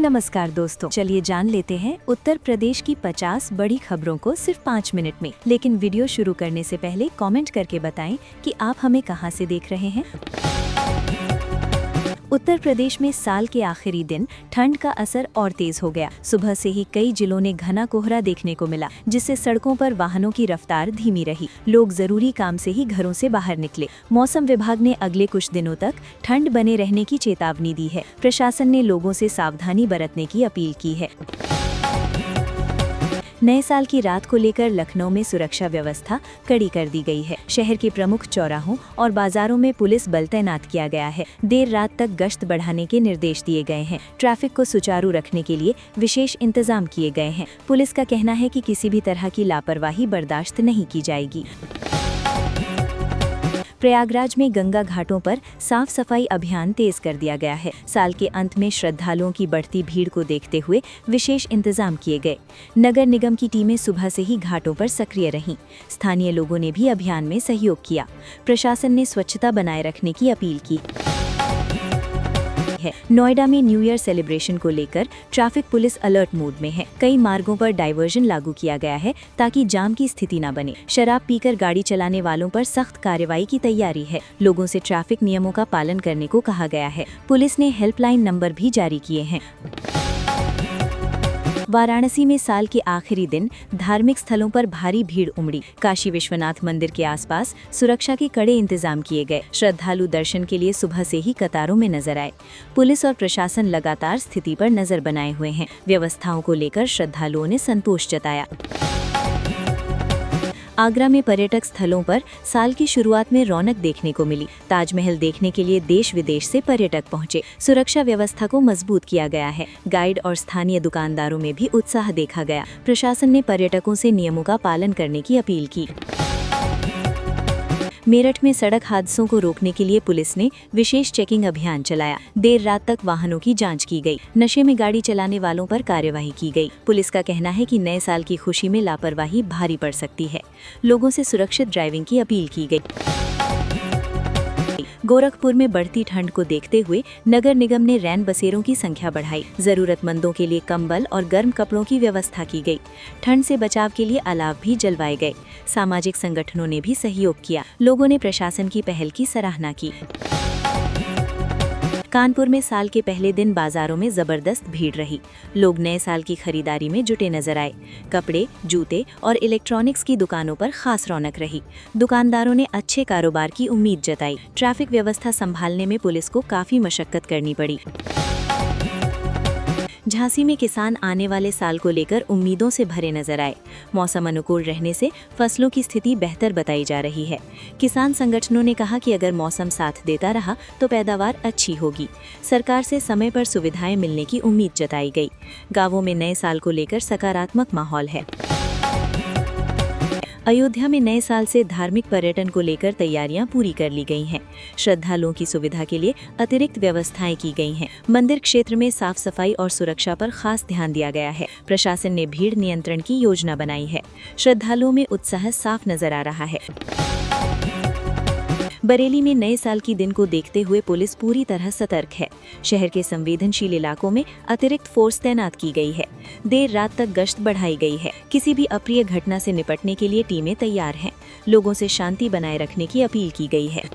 नमस्कार दोस्तों, चलिए जान लेते हैं उत्तर प्रदेश की 50 बड़ी खबरों को सिर्फ 5 मिनट में। लेकिन वीडियो शुरू करने से पहले कमेंट करके बताएं कि आप हमें कहां से देख रहे हैं। उत्तर प्रदेश में साल के आखिरी दिन ठंड का असर और तेज हो गया। सुबह से ही कई जिलों ने घना कोहरा देखने को मिला, जिससे सड़कों पर वाहनों की रफ्तार धीमी रही। लोग जरूरी काम से ही घरों से बाहर निकले। मौसम विभाग ने अगले कुछ दिनों तक ठंड बने रहने की चेतावनी दी है। प्रशासन ने लोगों से सावधानी बरतने की अपील की है। नए साल की रात को लेकर लखनऊ में सुरक्षा व्यवस्था कड़ी कर दी गई है। शहर के प्रमुख चौराहों और बाजारों में पुलिस बल तैनात किया गया है। देर रात तक गश्त बढ़ाने के निर्देश दिए गए हैं। ट्रैफिक को सुचारू रखने के लिए विशेष इंतजाम किए गए हैं। पुलिस का कहना है कि किसी भी तरह की लापरवाही बर्दाश्त नहीं की जाएगी। प्रयागराज में गंगा घाटों पर साफ सफाई अभियान तेज कर दिया गया है। साल के अंत में श्रद्धालुओं की बढ़ती भीड़ को देखते हुए विशेष इंतजाम किए गए। नगर निगम की टीमें सुबह से ही घाटों पर सक्रिय रहीं। स्थानीय लोगों ने भी अभियान में सहयोग किया। प्रशासन ने स्वच्छता बनाए रखने की अपील की है। नोएडा में न्यू ईयर सेलिब्रेशन को लेकर ट्रैफिक पुलिस अलर्ट मोड में है। कई मार्गों पर डायवर्जन लागू किया गया है ताकि जाम की स्थिति न बने। शराब पीकर गाड़ी चलाने वालों पर सख्त कार्रवाई की तैयारी है। लोगों से ट्रैफिक नियमों का पालन करने को कहा गया है। पुलिस ने हेल्पलाइन नंबर भी जारी किए हैं। वाराणसी में साल के आखिरी दिन धार्मिक स्थलों पर भारी भीड़ उमड़ी। काशी विश्वनाथ मंदिर के आसपास सुरक्षा के कड़े इंतजाम किए गए। श्रद्धालु दर्शन के लिए सुबह से ही कतारों में नजर आए। पुलिस और प्रशासन लगातार स्थिति पर नजर बनाए हुए हैं। व्यवस्थाओं को लेकर श्रद्धालुओं ने संतोष जताया। आगरा में पर्यटक स्थलों पर साल की शुरुआत में रौनक देखने को मिली। ताजमहल देखने के लिए देश विदेश से पर्यटक पहुंचे। सुरक्षा व्यवस्था को मजबूत किया गया है। गाइड और स्थानीय दुकानदारों में भी उत्साह देखा गया। प्रशासन ने पर्यटकों से नियमों का पालन करने की अपील की। मेरठ में सड़क हादसों को रोकने के लिए पुलिस ने विशेष चेकिंग अभियान चलाया। देर रात तक वाहनों की जांच की गई। नशे में गाड़ी चलाने वालों पर कार्यवाही की गई। पुलिस का कहना है कि नए साल की खुशी में लापरवाही भारी पड़ सकती है। लोगों से सुरक्षित ड्राइविंग की अपील की गई। गोरखपुर में बढ़ती ठंड को देखते हुए नगर निगम ने रैन बसेरों की संख्या बढ़ाई। जरूरतमंदों के लिए कंबल और गर्म कपड़ों की व्यवस्था की गई। ठंड से बचाव के लिए अलाव भी जलवाए गए। सामाजिक संगठनों ने भी सहयोग किया। लोगों ने प्रशासन की पहल की सराहना की। कानपुर में साल के पहले दिन बाजारों में जबरदस्त भीड़ रही। लोग नए साल की खरीदारी में जुटे नजर आए। कपड़े, जूते और इलेक्ट्रॉनिक्स की दुकानों पर खास रौनक रही। दुकानदारों ने अच्छे कारोबार की उम्मीद जताई। ट्रैफिक व्यवस्था संभालने में पुलिस को काफी मशक्कत करनी पड़ी। झांसी में किसान आने वाले साल को लेकर उम्मीदों से भरे नजर आए। मौसम अनुकूल रहने से फसलों की स्थिति बेहतर बताई जा रही है। किसान संगठनों ने कहा कि अगर मौसम साथ देता रहा तो पैदावार अच्छी होगी। सरकार से समय पर सुविधाएं मिलने की उम्मीद जताई गई। गांवों में नए साल को लेकर सकारात्मक माहौल है। अयोध्या में नए साल से धार्मिक पर्यटन को लेकर तैयारियां पूरी कर ली गई हैं। श्रद्धालुओं की सुविधा के लिए अतिरिक्त व्यवस्थाएं की गई हैं। मंदिर क्षेत्र में साफ सफाई और सुरक्षा पर खास ध्यान दिया गया है। प्रशासन ने भीड़ नियंत्रण की योजना बनाई है। श्रद्धालुओं में उत्साह साफ नजर आ रहा है। बरेली में नए साल की दिन को देखते हुए पुलिस पूरी तरह सतर्क है। शहर के संवेदनशील इलाकों में अतिरिक्त फोर्स तैनात की गई है। देर रात तक गश्त बढ़ाई गई है। किसी भी अप्रिय घटना से निपटने के लिए टीमें तैयार हैं। लोगों से शांति बनाए रखने की अपील की गई है।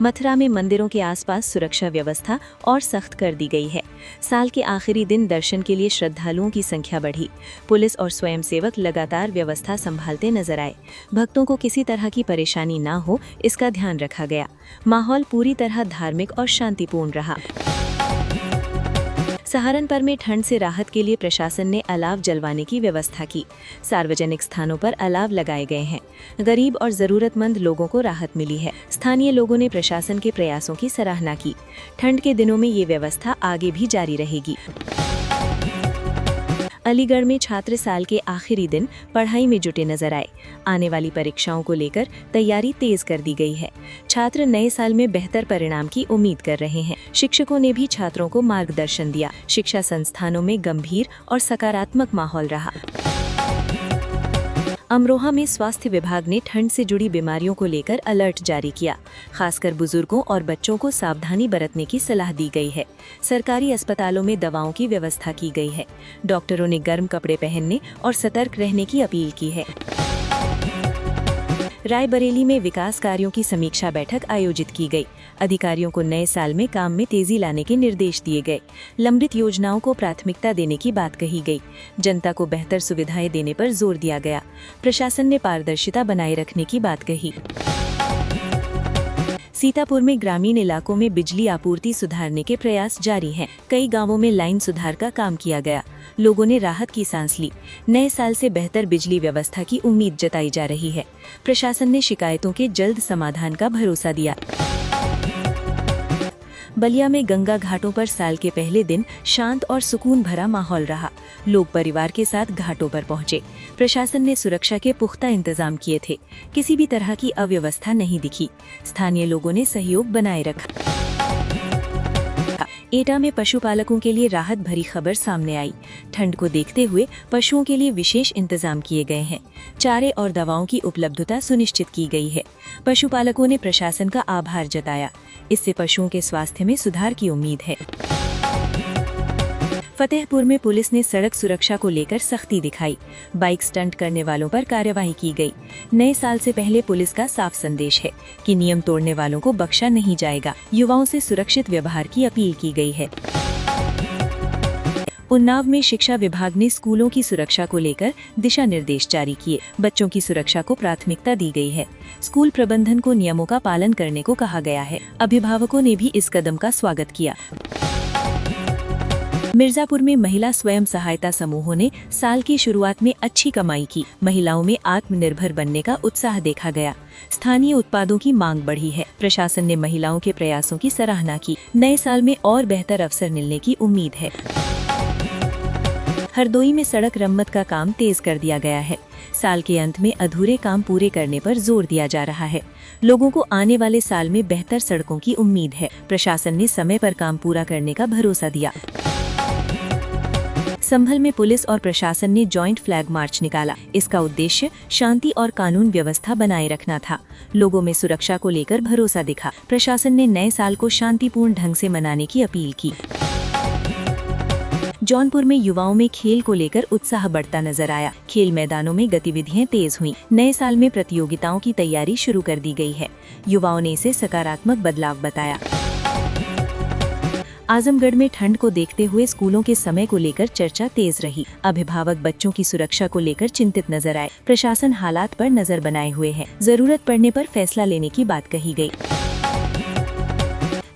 मथुरा में मंदिरों के आसपास सुरक्षा व्यवस्था और सख्त कर दी गई है। साल के आखिरी दिन दर्शन के लिए श्रद्धालुओं की संख्या बढ़ी। पुलिस और स्वयंसेवक लगातार व्यवस्था संभालते नजर आए। भक्तों को किसी तरह की परेशानी ना हो, इसका ध्यान रखा गया। माहौल पूरी तरह धार्मिक और शांतिपूर्ण रहा। सहारनपुर में ठंड से राहत के लिए प्रशासन ने अलाव जलवाने की व्यवस्था की। सार्वजनिक स्थानों पर अलाव लगाए गए हैं। गरीब और जरूरतमंद लोगों को राहत मिली है। स्थानीय लोगों ने प्रशासन के प्रयासों की सराहना की। ठंड के दिनों में ये व्यवस्था आगे भी जारी रहेगी। अलीगढ़ में छात्र साल के आखिरी दिन पढ़ाई में जुटे नजर आए। आने वाली परीक्षाओं को लेकर तैयारी तेज कर दी गई है। छात्र नए साल में बेहतर परिणाम की उम्मीद कर रहे हैं। शिक्षकों ने भी छात्रों को मार्गदर्शन दिया। शिक्षा संस्थानों में गंभीर और सकारात्मक माहौल रहा। अमरोहा में स्वास्थ्य विभाग ने ठंड से जुड़ी बीमारियों को लेकर अलर्ट जारी किया। खासकर बुजुर्गों और बच्चों को सावधानी बरतने की सलाह दी गई है। सरकारी अस्पतालों में दवाओं की व्यवस्था की गई है। डॉक्टरों ने गर्म कपड़े पहनने और सतर्क रहने की अपील की है। रायबरेली में विकास कार्यों की समीक्षा बैठक आयोजित की गई। अधिकारियों को नए साल में काम में तेजी लाने के निर्देश दिए गए। लंबित योजनाओं को प्राथमिकता देने की बात कही गई। जनता को बेहतर सुविधाएं देने पर जोर दिया गया। प्रशासन ने पारदर्शिता बनाए रखने की बात कही। सीतापुर में ग्रामीण इलाकों में बिजली आपूर्ति सुधारने के प्रयास जारी हैं। कई गांवों में लाइन सुधार का काम किया गया। लोगों ने राहत की सांस ली। नए साल से बेहतर बिजली व्यवस्था की उम्मीद जताई जा रही है। प्रशासन ने शिकायतों के जल्द समाधान का भरोसा दिया। बलिया में गंगा घाटों पर साल के पहले दिन शांत और सुकून भरा माहौल रहा। लोग परिवार के साथ घाटों पर पहुंचे। प्रशासन ने सुरक्षा के पुख्ता इंतजाम किए थे। किसी भी तरह की अव्यवस्था नहीं दिखी। स्थानीय लोगों ने सहयोग बनाए रखा। एटा में पशुपालकों के लिए राहत भरी खबर सामने आई। ठंड को देखते हुए पशुओं के लिए विशेष इंतजाम किए गए हैं। चारे और दवाओं की उपलब्धता सुनिश्चित की गई है। पशुपालकों ने प्रशासन का आभार जताया। इससे पशुओं के स्वास्थ्य में सुधार की उम्मीद है। फतेहपुर में पुलिस ने सड़क सुरक्षा को लेकर सख्ती दिखाई। बाइक स्टंट करने वालों पर कार्रवाई की गई। नए साल से पहले पुलिस का साफ संदेश है कि नियम तोड़ने वालों को बख्शा नहीं जाएगा। युवाओं से सुरक्षित व्यवहार की अपील की गई है। उन्नाव में शिक्षा विभाग ने स्कूलों की सुरक्षा को लेकर दिशा निर्देश जारी किए। बच्चों की सुरक्षा को प्राथमिकता दी गई है। स्कूल प्रबंधन को नियमों का पालन करने को कहा गया है। अभिभावकों ने भी इस कदम का स्वागत किया। मिर्जापुर में महिला स्वयं सहायता समूहों ने साल की शुरुआत में अच्छी कमाई की। महिलाओं में आत्मनिर्भर बनने का उत्साह देखा गया। स्थानीय उत्पादों की मांग बढ़ी है। प्रशासन ने महिलाओं के प्रयासों की सराहना की। नए साल में और बेहतर अवसर मिलने की उम्मीद है। हरदोई में सड़क मरम्मत का काम तेज कर दिया गया है। साल के अंत में अधूरे काम पूरे करने पर जोर दिया जा रहा है। लोगों को आने वाले साल में बेहतर सड़कों की उम्मीद है। प्रशासन ने समय पर काम पूरा करने का भरोसा दिया। संभल में पुलिस और प्रशासन ने जॉइंट फ्लैग मार्च निकाला। इसका उद्देश्य शांति और कानून व्यवस्था बनाए रखना था। लोगों में सुरक्षा को लेकर भरोसा दिखा। प्रशासन ने नए साल को शांतिपूर्ण ढंग से मनाने की अपील की। जौनपुर में युवाओं में खेल को लेकर उत्साह बढ़ता नजर आया। खेल मैदानों में गतिविधियां तेज हुईं। नए साल में प्रतियोगिताओं की तैयारी शुरू कर दी गई है। युवाओं ने इसे सकारात्मक बदलाव बताया। आजमगढ़ में ठंड को देखते हुए स्कूलों के समय को लेकर चर्चा तेज रही। अभिभावक बच्चों की सुरक्षा को लेकर चिंतित नजर आए। प्रशासन हालात पर नजर बनाए हुए है। जरूरत पड़ने पर फैसला लेने की बात कही गई।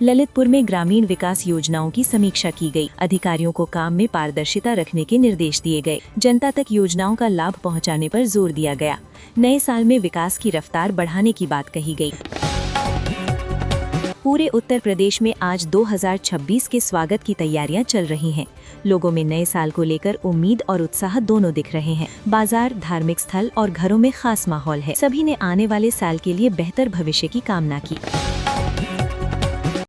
ललितपुर में ग्रामीण विकास योजनाओं की समीक्षा की गई। अधिकारियों को काम में पारदर्शिता रखने के निर्देश दिए गए। जनता तक योजनाओं का लाभ पहुंचाने पर जोर दिया गया। नए साल में विकास की रफ्तार बढ़ाने की बात कही गई। पूरे उत्तर प्रदेश में आज 2026 के स्वागत की तैयारियां चल रही हैं। लोगों में नए साल को लेकर उम्मीद और उत्साह दोनों दिख रहे हैं। बाजार, धार्मिक स्थल और घरों में खास माहौल है। सभी ने आने वाले साल के लिए बेहतर भविष्य की कामना की।